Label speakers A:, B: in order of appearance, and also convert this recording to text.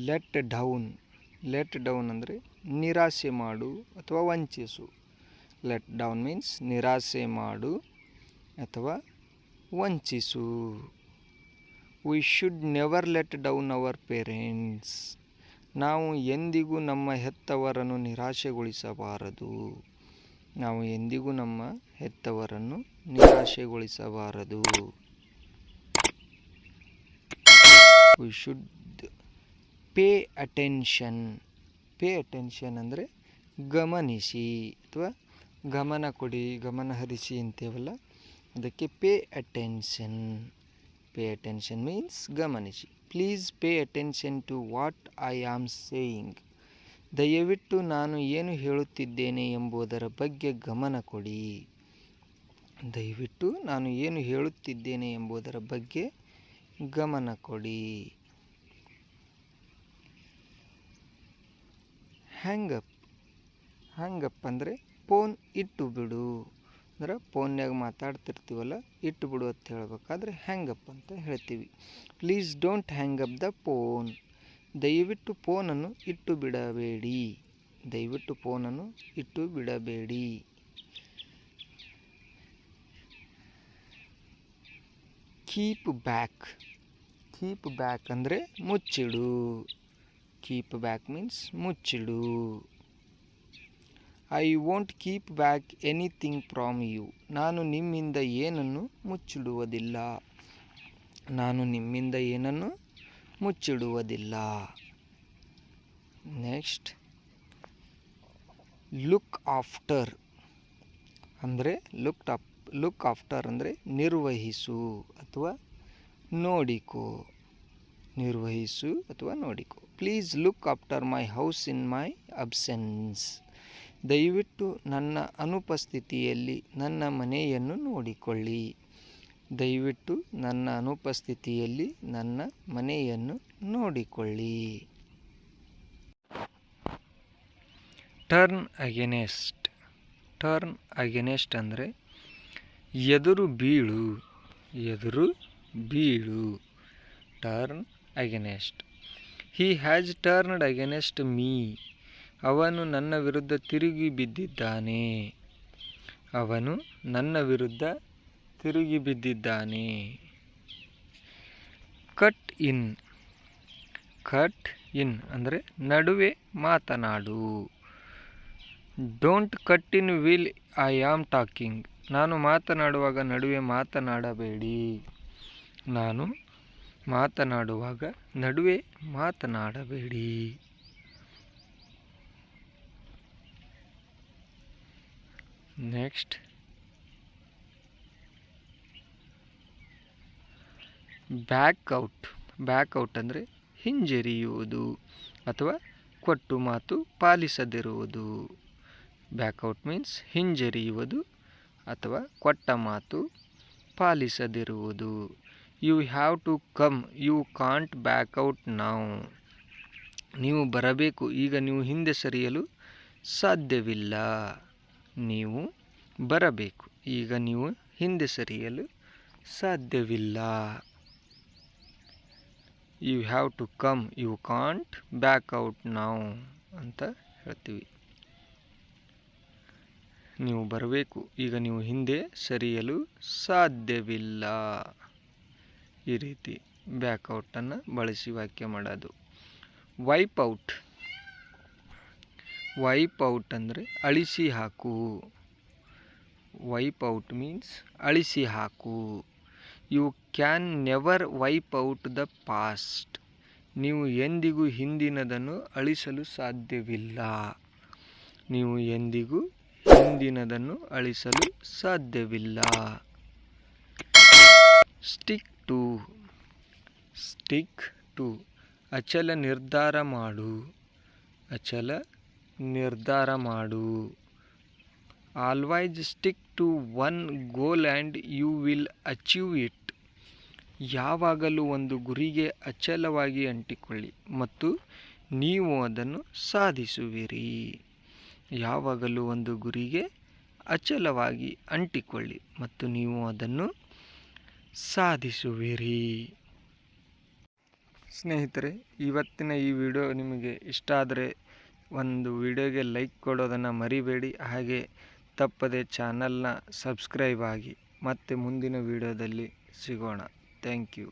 A: Let down ಅಂದರೆ ನಿರಾಸೆ ಮಾಡು ಅಥವಾ ವಂಚಿಸು. ಲೆಟ್ ಡೌನ್ ಮೀನ್ಸ್ ನಿರಾಸೆ ಮಾಡು ಅಥವಾ ವಂಚಿಸು. We should never let down our parents. ನಾವು ಎಂದಿಗೂ ನಮ್ಮ ಹೆತ್ತವರನ್ನು ನಿರಾಶೆಗೊಳಿಸಬಾರದು. ನಾವು ಎಂದಿಗೂ ನಮ್ಮ ಹೆತ್ತವರನ್ನು ನಿರಾಶೆಗೊಳಿಸಬಾರದು. We should pay attention. Pay attention ಅಂದರೆ ಗಮನಿಸಿ ಅಥವಾ ಗಮನ ಕೊಡಿ, ಗಮನ ಹರಿಸಿ ಅಂತೇವಲ್ಲ, ಅದಕ್ಕೆ pay attention. Pay attention means ಗಮನಿಸಿ. Please pay attention to what I am saying. ದಯವಿಟ್ಟು ನಾನು ಏನು ಹೇಳುತ್ತಿದ್ದೇನೆ ಎಂಬುದರ ಬಗ್ಗೆ ಗಮನ ಕೊಡಿ. ದಯವಿಟ್ಟು ನಾನು ಏನು ಹೇಳುತ್ತಿದ್ದೇನೆ ಎಂಬುದರ ಬಗ್ಗೆ ಗಮನ ಕೊಡಿ. ಹ್ಯಾಂಗಪ್ ಅಂದರೆ ಫೋನ್ ಇಟ್ಟು ಬಿಡು. ಅಂದ್ರೆ ಫೋನ್ಯಾಗ ಮಾತಾಡ್ತಿರ್ತೀವಲ್ಲ, ಇಟ್ಟು ಬಿಡು ಅಂತ ಹೇಳಬೇಕಾದ್ರೆ ಹ್ಯಾಂಗಪ್ ಅಂತ ಹೇಳ್ತೀವಿ. Please don't hang up the phone. ದಯವಿಟ್ಟು ಫೋನನ್ನು ಇಟ್ಟು ಬಿಡಬೇಡಿ. ದಯವಿಟ್ಟು ಫೋನನ್ನು ಇಟ್ಟು ಬಿಡಬೇಡಿ. ಕೀಪ್ ಬ್ಯಾಕ್ ಅಂದರೆ ಮುಚ್ಚಿಡು. ಕೀಪ್ ಬ್ಯಾಕ್ ಮೀನ್ಸ್ ಮುಚ್ಚಿಡು. I won't keep back anything from you. ನಾನು ನಿಮ್ಮಿಂದ ಏನನ್ನು ಮುಚ್ಚಿಡುವುದಿಲ್ಲ. ನಾನು ನಿಮ್ಮಿಂದ ಏನನ್ನು ಮುಚ್ಚಿಡುವುದಿಲ್ಲ. ನೆಕ್ಸ್ಟ್, ಲುಕ್ ಆಫ್ಟರ್ ಅಂದರೆ ಲುಕ್ ಆಫ್ಟರ್ ಅಂದರೆ ನಿರ್ವಹಿಸು ಅಥವಾ ನೋಡಿಕೋ. ನಿರ್ವಹಿಸು ಅಥವಾ ನೋಡಿಕೋ. Please look after my house in my absence. ದಯವಿಟ್ಟು ನನ್ನ ಅನುಪಸ್ಥಿತಿಯಲ್ಲಿ ನನ್ನ ಮನೆಯನ್ನು ನೋಡಿಕೊಳ್ಳಿ. ದಯವಿಟ್ಟು ನನ್ನ ಅನುಪಸ್ಥಿತಿಯಲ್ಲಿ ನನ್ನ ಮನೆಯನ್ನು ನೋಡಿಕೊಳ್ಳಿ. ಟರ್ನ್ ಅಗೇನೆಸ್ಟ್ ಅಂದರೆ ಎದುರು ಬೀಳು. Turn against. He has turned against me. ಅವನು ನನ್ನ ವಿರುದ್ಧ ತಿರುಗಿ ಬಿದ್ದಿದ್ದಾನೆ. ಅವನು ನನ್ನ ವಿರುದ್ಧ ತಿರುಗಿ ಬಿದ್ದಿದ್ದಾನೆ. ಕಟ್ ಇನ್ ಅಂದರೆ ನಡುವೆ ಮಾತನಾಡು. Don't cut in will I am talking. ನಾನು ಮಾತನಾಡುವಾಗ ನಡುವೆ ಮಾತನಾಡಬೇಡಿ. ನಾನು ಮಾತನಾಡುವಾಗ ನಡುವೆ ಮಾತನಾಡಬೇಡಿ. ನೆಕ್ಸ್ಟ್, ಬ್ಯಾಕ್ ಔಟ್ ಅಂದರೆ ಹಿಂಜರಿಯುವುದು ಅಥವಾ ಕೊಟ್ಟು ಮಾತು ಪಾಲಿಸದಿರುವುದು. ಬ್ಯಾಕ್ ಔಟ್ ಮೀನ್ಸ್ ಹಿಂಜರಿಯುವುದು ಅಥವಾ ಕೊಟ್ಟ ಮಾತು ಪಾಲಿಸದಿರುವುದು. You have to come, you can't back out now. ನೀವು ಬರಬೇಕು, ಈಗ ನೀವು ಹಿಂದೆ ಸರಿಯಲು ಸಾಧ್ಯವಿಲ್ಲ. ನೀವು ಬರಬೇಕು, ಈಗ ನೀವು ಹಿಂದೆ ಸರಿಯಲು ಸಾಧ್ಯವಿಲ್ಲ. You have to come, you can't back out now ಅಂತ ಹೇಳ್ತೀವಿ. ನೀವು ಬರಬೇಕು, ಈಗ ನೀವು ಹಿಂದೆ ಸರಿಯಲು ಸಾಧ್ಯವಿಲ್ಲ. ಈ ರೀತಿ ಬ್ಯಾಕ್ಔಟನ್ನು ಬಳಸಿ ವಾಕ್ಯ ಮಾಡೋದು. ವೈಪ್ ಔಟ್ ಅಂದರೆ ಅಳಿಸಿ ಹಾಕು. ವೈಪ್ ಔಟ್ ಮೀನ್ಸ್ ಅಳಿಸಿ ಹಾಕು. You can never wipe out the past. ನೀವು ಎಂದಿಗೂ ಹಿಂದಿನದನ್ನು ಅಳಿಸಲು ಸಾಧ್ಯವಿಲ್ಲ. ನೀವು ಎಂದಿಗೂ ಹಿಂದಿನದನ್ನು ಅಳಿಸಲು ಸಾಧ್ಯವಿಲ್ಲ. ಸ್ಟಿಕ್ ಟು ಅಚಲ ನಿರ್ಧಾರ ಮಾಡು. Always stick to one goal and you will achieve it. ಯಾವಾಗಲೂ ಒಂದು ಗುರಿಗೆ ಅಚಲವಾಗಿ ಅಂಟಿಕೊಳ್ಳಿ ಮತ್ತು ನೀವು ಅದನ್ನು ಸಾಧಿಸುವಿರಿ. ಯಾವಾಗಲೂ ಒಂದು ಗುರಿಗೆ ಅಚಲವಾಗಿ ಅಂಟಿಕೊಳ್ಳಿ ಮತ್ತು ನೀವು ಅದನ್ನು ಸಾಧಿಸುವಿರಿ. ಸ್ನೇಹಿತರೆ, ಇವತ್ತಿನ ಈ ವಿಡಿಯೋ ನಿಮಗೆ ಇಷ್ಟ ಆದರೆ ಒಂದು ವಿಡಿಯೋಗೆ ಲೈಕ್ ಕೊಡೋದನ್ನು ಮರಿಬೇಡಿ. ಹಾಗೆ ತಪ್ಪದೆ ಚಾನಲ್ನ ಸಬ್ಸ್ಕ್ರೈಬ್ ಆಗಿ. ಮತ್ತೆ ಮುಂದಿನ ವಿಡಿಯೋದಲ್ಲಿ ಸಿಗೋಣ. Thank you.